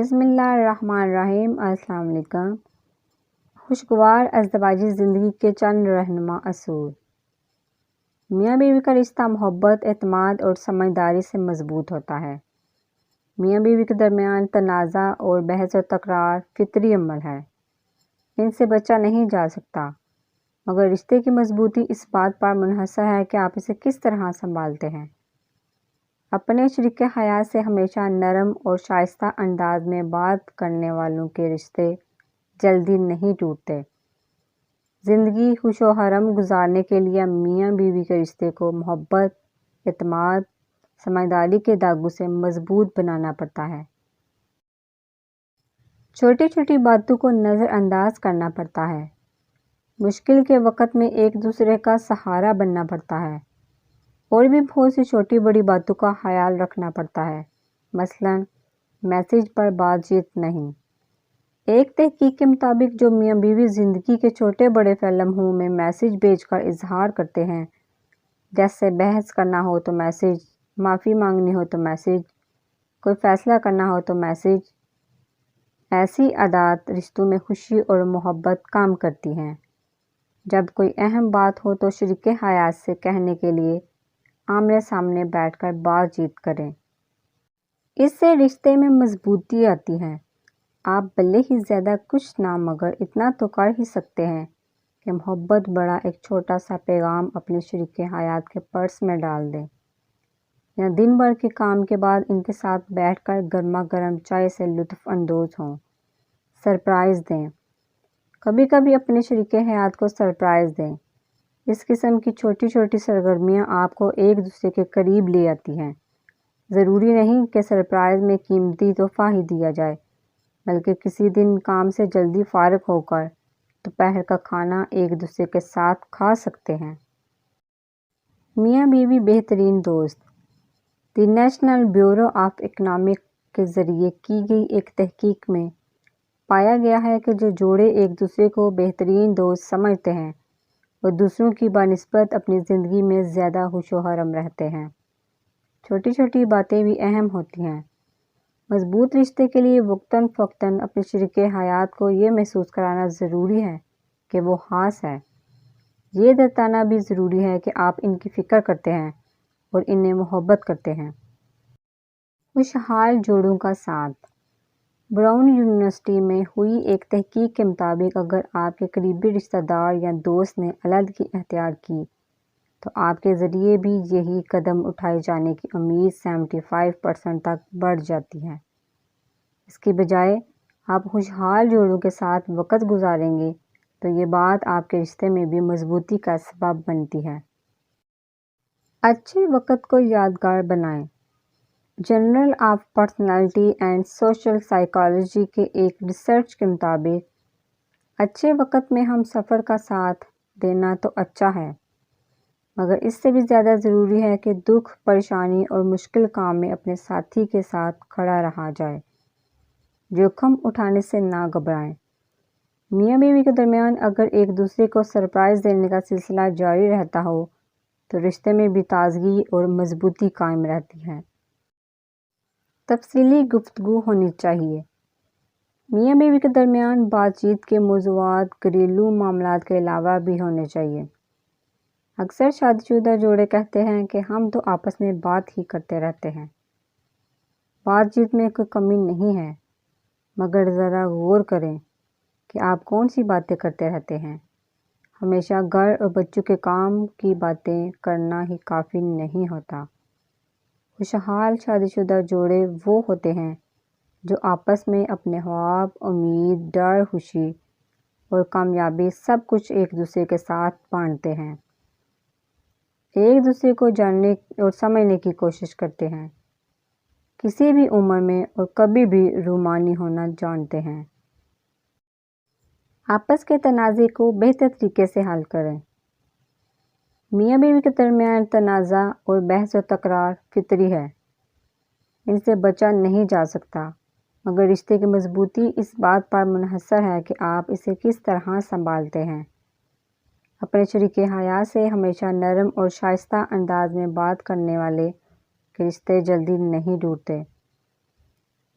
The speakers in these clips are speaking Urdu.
بسم اللہ الرحمن الرحیم۔ السلام علیکم۔ خوشگوار ازدواجی زندگی کے چند رہنما اصول۔ میاں بیوی کا رشتہ محبت، اعتماد اور سمجھداری سے مضبوط ہوتا ہے۔ میاں بیوی کے درمیان تنازع اور بحث و تکرار فطری عمل ہے، ان سے بچا نہیں جا سکتا، مگر رشتے کی مضبوطی اس بات پر منحصر ہے کہ آپ اسے کس طرح سنبھالتے ہیں۔ اپنے شریک حیات سے ہمیشہ نرم اور شائستہ انداز میں بات کرنے والوں کے رشتے جلدی نہیں ٹوٹتے۔ زندگی خوش و حرم گزارنے کے لیے میاں بیوی کے رشتے کو محبت، اعتماد، سمجھداری کے داغوں سے مضبوط بنانا پڑتا ہے۔ چھوٹی چھوٹی باتوں کو نظر انداز کرنا پڑتا ہے۔ مشکل کے وقت میں ایک دوسرے کا سہارا بننا پڑتا ہے، اور بھی بہت سی چھوٹی بڑی باتوں کا خیال رکھنا پڑتا ہے، مثلاً میسج پر بات چیت نہیں۔ ایک تحقیق کے مطابق جو میاں بیوی زندگی کے چھوٹے بڑے لمحوں میں میسج بھیج کر اظہار کرتے ہیں، جیسے بحث کرنا ہو تو میسج، معافی مانگنی ہو تو میسج، کوئی فیصلہ کرنا ہو تو میسج، ایسی عادات رشتوں میں خوشی اور محبت کام کرتی ہیں۔ جب کوئی اہم بات ہو تو شریک حیات سے کہنے کے لیے آمنے سامنے بیٹھ کر بات چیت کریں، اس سے رشتے میں مضبوطی آتی ہے۔ آپ بھلے ہی زیادہ کچھ نہ مگر اتنا تو کر ہی سکتے ہیں کہ محبت بڑا ایک چھوٹا سا پیغام اپنے شریک حیات کے پرس میں ڈال دیں، یا دن بھر کے کام کے بعد ان کے ساتھ بیٹھ کر گرما گرم چائے سے لطف اندوز ہوں۔ سرپرائز دیں۔ کبھی کبھی اپنے شریک حیات کو سرپرائز دیں۔ اس قسم کی چھوٹی چھوٹی سرگرمیاں آپ کو ایک دوسرے کے قریب لے آتی ہیں۔ ضروری نہیں کہ سرپرائز میں قیمتی تحفہ ہی دیا جائے، بلکہ کسی دن کام سے جلدی فارغ ہو کر دوپہر کا کھانا ایک دوسرے کے ساتھ کھا سکتے ہیں۔ میاں بیوی بہترین دوست۔ دی نیشنل بیورو آف اکنامک کے ذریعے کی گئی ایک تحقیق میں پایا گیا ہے کہ جو جوڑے ایک دوسرے کو بہترین دوست سمجھتے ہیں، وہ دوسروں کی بنسبت اپنی زندگی میں زیادہ خوش و خرم رہتے ہیں۔ چھوٹی چھوٹی باتیں بھی اہم ہوتی ہیں۔ مضبوط رشتے کے لیے وقتاً فوقتاً اپنے شریک حیات کو یہ محسوس کرانا ضروری ہے کہ وہ خاص ہے۔ یہ جتانا بھی ضروری ہے کہ آپ ان کی فکر کرتے ہیں اور انہیں محبت کرتے ہیں۔ خوشحال جوڑوں کا ساتھ۔ براؤن یونیورسٹی میں ہوئی ایک تحقیق کے مطابق اگر آپ کے قریبی رشتہ دار یا دوست نے علیحدگی اختیار کی تو آپ کے ذریعے بھی یہی قدم اٹھائے جانے کی امید 75% تک بڑھ جاتی ہے۔ اس کی بجائے آپ خوشحال جوڑوں کے ساتھ وقت گزاریں گے تو یہ بات آپ کے رشتے میں بھی مضبوطی کا سبب بنتی ہے۔ اچھے وقت کو یادگار بنائیں۔ Journal of Personality and Social Psychology کے ایک ریسرچ کے مطابق اچھے وقت میں ہم سفر کا ساتھ دینا تو اچھا ہے، مگر اس سے بھی زیادہ ضروری ہے کہ دکھ، پریشانی اور مشکل کام میں اپنے ساتھی کے ساتھ کھڑا رہا جائے۔ جوخم اٹھانے سے نہ گھبرائیں۔ میاں بیوی کے درمیان اگر ایک دوسرے کو سرپرائز دینے کا سلسلہ جاری رہتا ہو تو رشتے میں بھی تازگی اور مضبوطی قائم رہتی ہے۔ تفصیلی گفتگو ہونی چاہیے۔ میاں بیوی کے درمیان بات چیت کے موضوعات گھریلو معاملات کے علاوہ بھی ہونے چاہیے۔ اکثر شادی شدہ جوڑے کہتے ہیں کہ ہم تو آپس میں بات ہی کرتے رہتے ہیں۔ بات چیت میں کوئی کمی نہیں ہے، مگر ذرا غور کریں کہ آپ کون سی باتیں کرتے رہتے ہیں۔ ہمیشہ گھر اور بچوں کے کام کی باتیں کرنا ہی کافی نہیں ہوتا۔ خوشحال شادی شدہ جوڑے وہ ہوتے ہیں جو آپس میں اپنے خواب، امید، ڈر، خوشی اور کامیابی سب کچھ ایک دوسرے کے ساتھ بانٹتے ہیں، ایک دوسرے کو جاننے اور سمجھنے کی کوشش کرتے ہیں، کسی بھی عمر میں اور کبھی بھی رومانی ہونا جانتے ہیں۔ آپس کے تنازع کو بہتر طریقے سے حل کریں۔ میاں بیوی کے درمیان تنازع اور بحث و تکرار فطری ہے، ان سے بچا نہیں جا سکتا، مگر رشتے کی مضبوطی اس بات پر منحصر ہے کہ آپ اسے کس طرح سنبھالتے ہیں۔ اپنے شریک حیات سے ہمیشہ نرم اور شائستہ انداز میں بات کرنے والے کے رشتے جلدی نہیں ٹوٹتے۔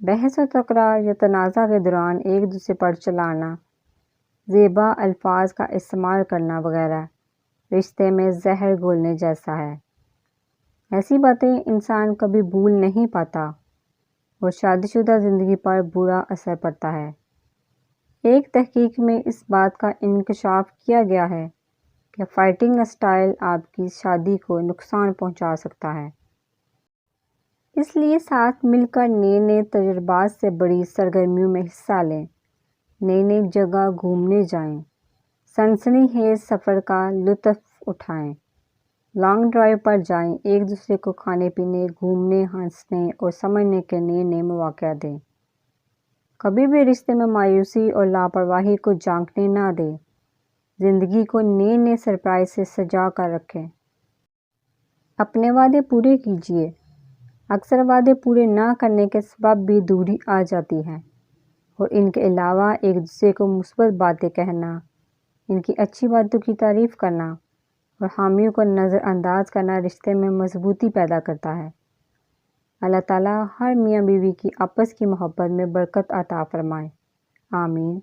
بحث و تکرار یا تنازع کے دوران ایک دوسرے پر چلانا، زیبا الفاظ کا استعمال کرنا وغیرہ رشتے میں زہر گھولنے جیسا ہے۔ ایسی باتیں انسان کبھی بھول نہیں پاتا اور شادی شدہ زندگی پر برا اثر پڑتا ہے۔ ایک تحقیق میں اس بات کا انکشاف کیا گیا ہے کہ فائٹنگ اسٹائل آپ کی شادی کو نقصان پہنچا سکتا ہے۔ اس لیے ساتھ مل کر نئے نئے تجربات سے بڑی سرگرمیوں میں حصہ لیں، نئی نئی جگہ گھومنے جائیں، سنسنی خیز سفر کا لطف اٹھائیں، لانگ ڈرائیو پر جائیں، ایک دوسرے کو کھانے پینے، گھومنے، ہنسنے اور سمجھنے کے نئے نئے مواقع دیں۔ کبھی بھی رشتے میں مایوسی اور لاپرواہی کو جھانکنے نہ دیں، زندگی کو نئے نئے سرپرائز سے سجا کر رکھیں۔ اپنے وعدے پورے کیجیے۔ اکثر وعدے پورے نہ کرنے کے سبب بھی دوری آ جاتی ہے، اور ان کے علاوہ ایک دوسرے کو مثبت باتیں کہنا، ان کی اچھی باتوں کی تعریف کرنا اور خامیوں کو نظر انداز کرنا رشتے میں مضبوطی پیدا کرتا ہے۔ اللہ تعالیٰ ہر میاں بیوی کی آپس کی محبت میں برکت عطا فرمائے، آمین۔